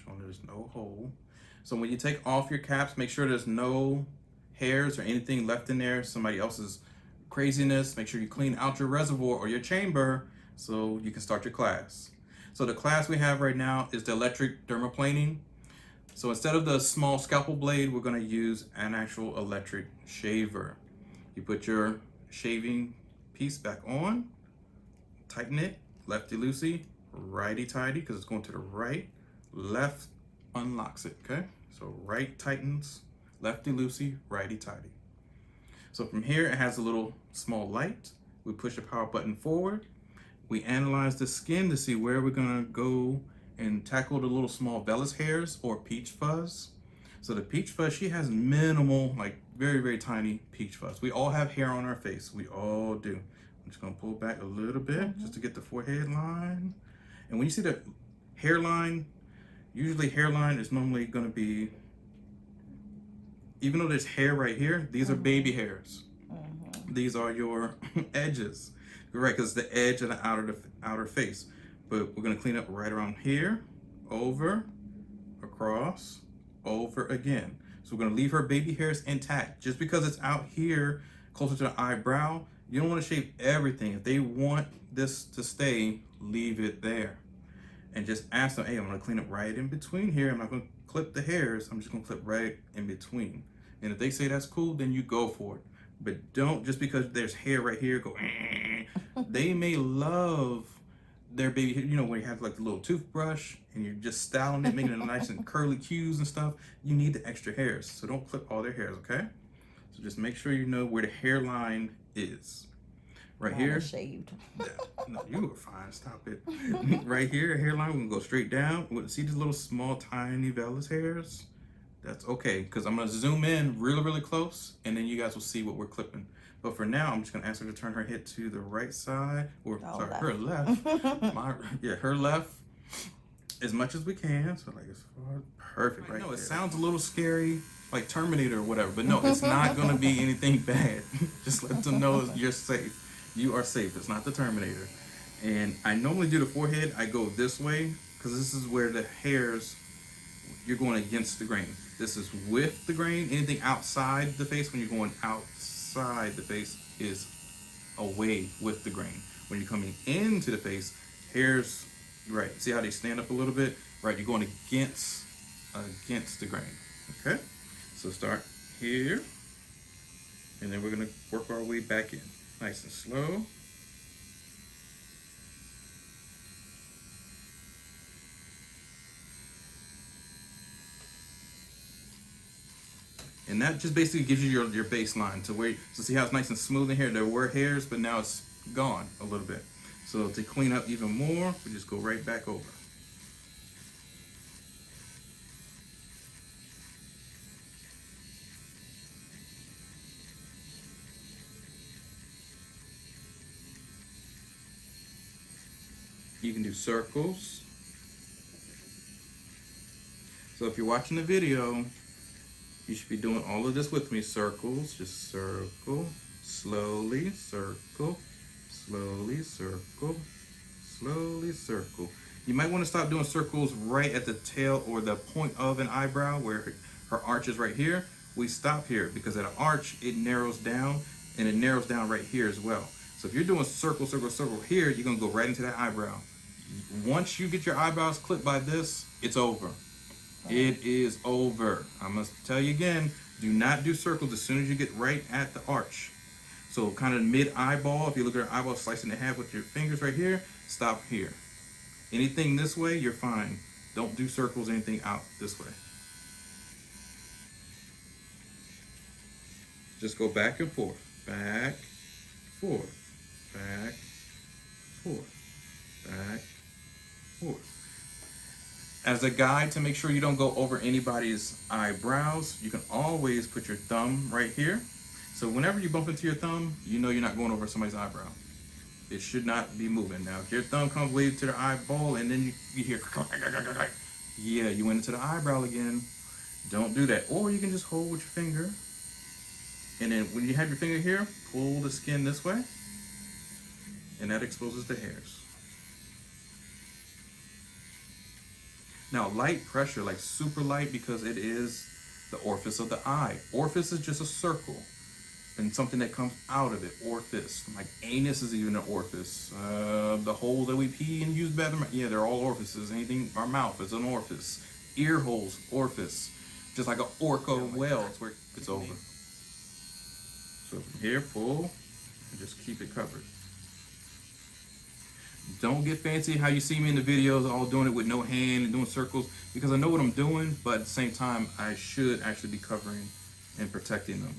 showing there's no hole. So when you take off your caps, make sure there's no hairs or anything left in there, somebody else's craziness. Make sure you clean out your reservoir or your chamber so you can start your class. So the class we have right now is the electric dermaplaning. So instead of the small scalpel blade, we're going to use an actual electric shaver. You put your shaving piece back on, tighten it, lefty-loosey, righty-tighty, because it's going to the right, left unlocks it, okay? So right tightens, lefty-loosey, righty-tighty. So from here, it has a little small light. We push the power button forward. We analyze the skin to see where we're gonna go and tackle the little small vellus hairs or peach fuzz. So the peach fuzz, she has minimal, like very, very tiny peach fuzz. We all have hair on our face, we all do. I'm just gonna pull back a little bit just to get the forehead line. And when you see the hairline, usually hairline is normally gonna be, even though there's hair right here, these are baby hairs. These are your edges, right? Because the edge of the outer face. But we're gonna clean up right around here, over, across, over again. So we're gonna leave her baby hairs intact. Just because it's out here, closer to the eyebrow, you don't wanna shave everything. If they want this to stay, leave it there. And just ask them, hey, I'm gonna clean up right in between here. I'm not gonna clip the hairs, I'm just gonna clip right in between. And if they say that's cool, then you go for it. But don't, just because there's hair right here, go, They may love their baby hair, you know, where you have like the little toothbrush and you're just styling it, making it nice and curly cues and stuff. You need the extra hairs, so don't clip all their hairs, okay? So just make sure you know where the hairline is. Right here. Shaved. No, you were fine. Stop it. Right here, hairline. We're gonna go straight down. See these little small, tiny vellus hairs? That's okay, because I'm gonna zoom in really, really close, and then you guys will see what we're clipping. But for now, I'm just gonna ask her to turn her head to the right side, or sorry, her left. Her left, as much as we can. So like as far, perfect, right? No, it sounds a little scary, like Terminator or whatever, but no, it's not gonna be anything bad. Just let them know you're safe. You are safe. It's not the Terminator. And I normally do the forehead. I go this way because this is where the hairs, you're going against the grain. This is with the grain. Anything outside the face, when you're going outside the face, is away with the grain. When you're coming into the face, hairs, right, see how they stand up a little bit? Right, you're going against the grain, okay? So start here, and then we're gonna work our way back in. Nice and slow. And that just basically gives you your baseline to where, so see how it's nice and smooth in here? There were hairs, but now it's gone a little bit. So to clean up even more, we just go right back over. You can do circles. So if you're watching the video, you should be doing all of this with me. Circles, just circle, slowly, circle, slowly, circle, slowly, circle. You might want to stop doing circles right at the tail or the point of an eyebrow where her arch is right here. We stop here because at an arch, it narrows down, and it narrows down right here as well. So if you're doing circle, circle, circle here, you're gonna go right into that eyebrow. Once you get your eyebrows clipped by this, it's over. It is over. I must tell you again, do not do circles as soon as you get right at the arch. So kind of mid-eyeball, if you look at your eyeball, slicing it in half with your fingers right here, stop here. Anything this way, you're fine. Don't do circles, anything out this way. Just go back and forth, back, forth, back, forth, back, forth. As a guide to make sure you don't go over anybody's eyebrows, you can always put your thumb right here. So whenever you bump into your thumb, you know you're not going over somebody's eyebrow. It should not be moving. Now, if your thumb comes way to the eyeball and then you hear, yeah, you went into the eyebrow again, don't do that. Or you can just hold with your finger. And then when you have your finger here, pull the skin this way, and that exposes the hairs. Now, light pressure, like super light, because it is the orifice of the eye. Orifice is just a circle and something that comes out of it. Orifice. Like anus is even an orifice. The hole that we pee and use bathroom, yeah, they're all orifices. Anything, our mouth is an orifice. Ear holes, orifice. Just like an orca whale, it's where it's over. So from here, pull, and just keep it covered. Don't get fancy how you see me in the videos, all doing it with no hand and doing circles, because I know what I'm doing, but at the same time, I should actually be covering and protecting them.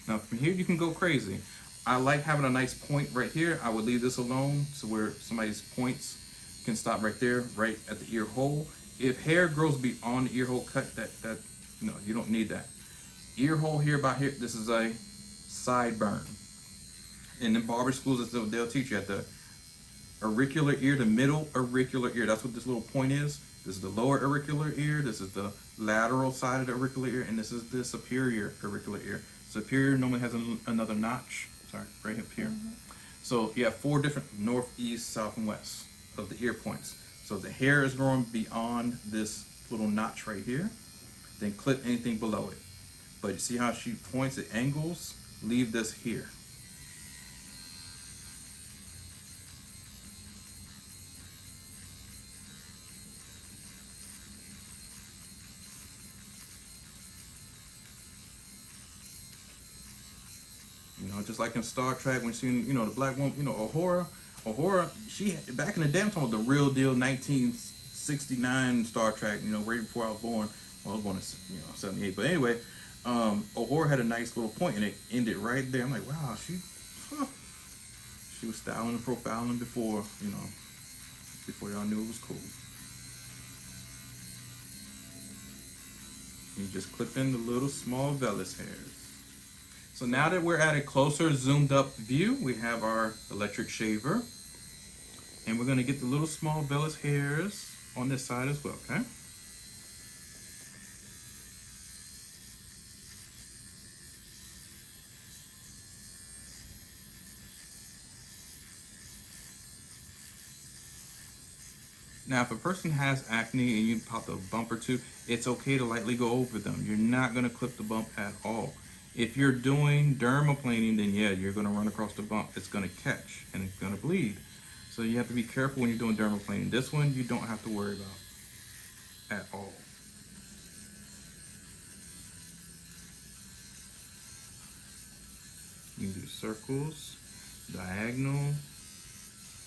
Now from here, you can go crazy. I like having a nice point right here. I would leave this alone so where somebody's points can stop right there, right at the ear hole. If hair grows beyond the ear hole, cut that, no, you don't need that. Ear hole here, about here, this is a sideburn. In the barber schools, they'll teach you at the auricular ear, the middle auricular ear. That's what this little point is. This is the lower auricular ear. This is the lateral side of the auricular ear, and this is the superior auricular ear. Superior normally has another notch. Sorry, right up here. So you have 4 different north, east, south, and west of the ear points. So the hair is growing beyond this little notch right here. Then clip anything below it. But you see how she points at angles? Leave this here. You know, just like in Star Trek, when she, you know, the black woman, you know, Uhura, she, back in the day, I'm talking about the real deal 1969 Star Trek, you know, right before I was born. Well, I was born in, you know, 78. But anyway, Uhura had a nice little point, and it ended right there. I'm like, wow, she was styling and profiling before, you know, before y'all knew it was cool. You just clip in the little small vellus hairs. So now that we're at a closer zoomed up view, we have our electric shaver. And we're gonna get the little small vellus hairs on this side as well, okay? Now, if a person has acne and you pop a bump or two, it's okay to lightly go over them. You're not gonna clip the bump at all. If you're doing dermaplaning, then yeah, you're gonna run across the bump. It's gonna catch and it's gonna bleed. So you have to be careful when you're doing dermaplaning. This one, you don't have to worry about at all. You can do circles, diagonal,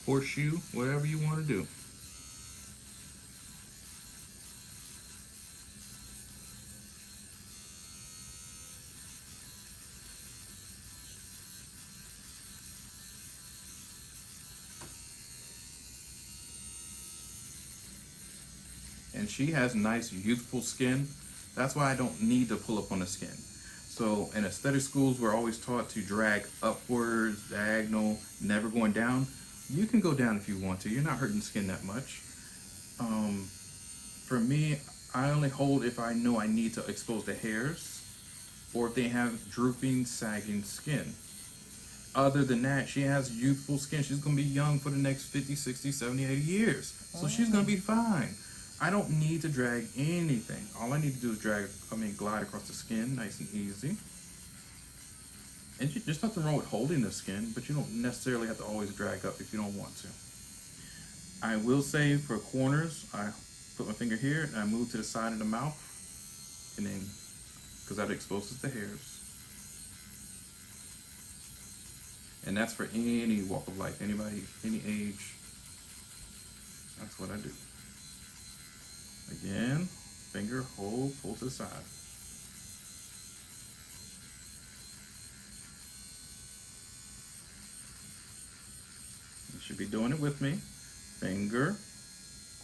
horseshoe, whatever you want to do. And she has nice, youthful skin. That's why I don't need to pull up on the skin. So in aesthetic schools, we're always taught to drag upwards, diagonal, never going down. You can go down if you want to. You're not hurting the skin that much. For me, I only hold if I know I need to expose the hairs or if they have drooping, sagging skin. Other than that, she has youthful skin. She's going to be young for the next 50, 60, 70, 80 years. So she's going to be fine. I don't need to drag anything. All I need to do is glide across the skin, nice and easy. And there's nothing wrong with holding the skin, but you don't necessarily have to always drag up if you don't want to. I will say for corners, I put my finger here and I move to the side of the mouth, and then, because that exposes the hairs. And that's for any walk of life, anybody, any age. That's what I do. Again, finger, hold, pull to the side. You should be doing it with me. Finger,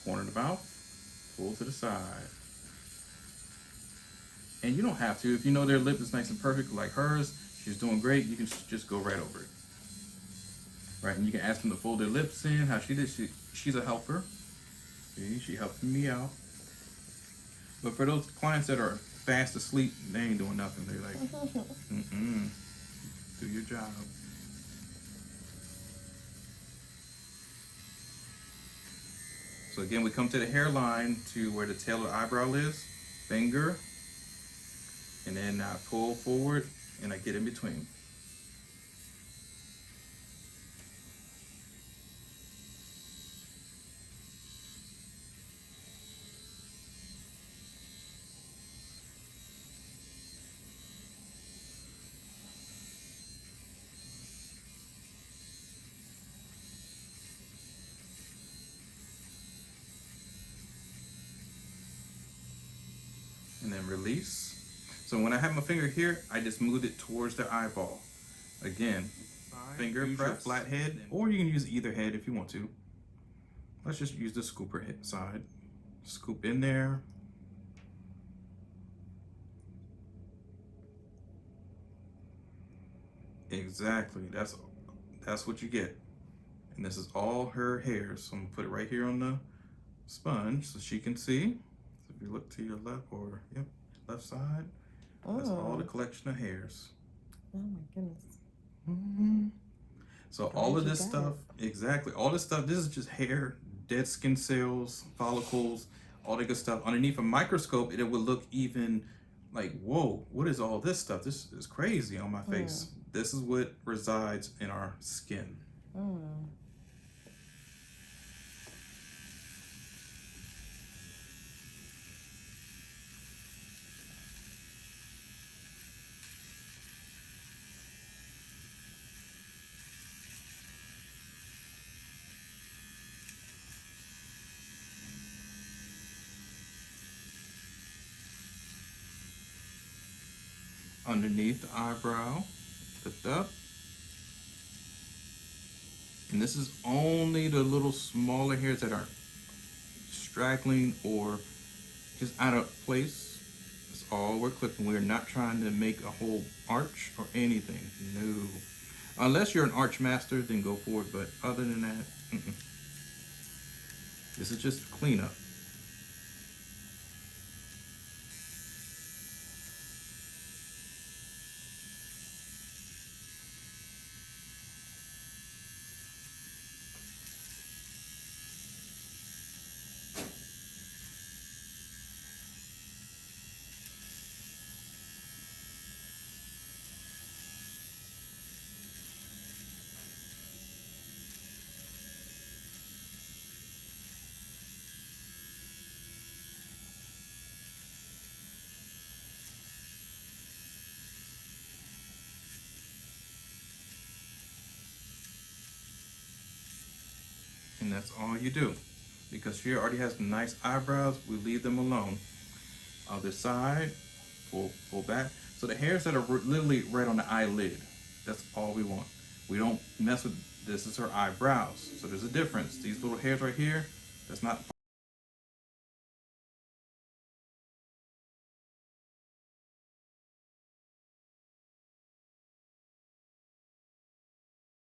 corner of the mouth, pull to the side. And you don't have to. If you know their lip is nice and perfect like hers, she's doing great, you can just go right over it. Right, and you can ask them to fold their lips in, how she did. She's a helper. See, she helped me out. But for those clients that are fast asleep, they ain't doing nothing. They're like, do your job. So again, we come to the hairline to where the tail of the eyebrow is, finger, and then I pull forward and I get in between. And then release. So when I have my finger here, I just move it towards the eyeball. Again, finger press, flat head, or you can use either head if you want to. Let's just use the scooper head side. Scoop in there. Exactly, that's what you get. And this is all her hairs. So I'm gonna put it right here on the sponge so she can see. So if you look to your left or left side, that's all the collection of hairs. Oh my goodness. Mm-hmm. So all of this stuff, exactly, all this stuff, this is just hair, dead skin cells, follicles, all the good stuff. Underneath a microscope, it would look even like, whoa, what is all this stuff? This is crazy on my face. This is what resides in our skin. Underneath the eyebrow, lift up. And this is only the little smaller hairs that are straggling or just out of place. That's all we're clipping. We're not trying to make a whole arch or anything. No. Unless you're an arch master, then go for it. But other than that, this is just cleanup. And that's all you do. Because she already has nice eyebrows, we leave them alone. Other side, pull back. So the hairs that are literally right on the eyelid, that's all we want. We don't mess with, this is her eyebrows. So there's a difference. These little hairs right here, that's not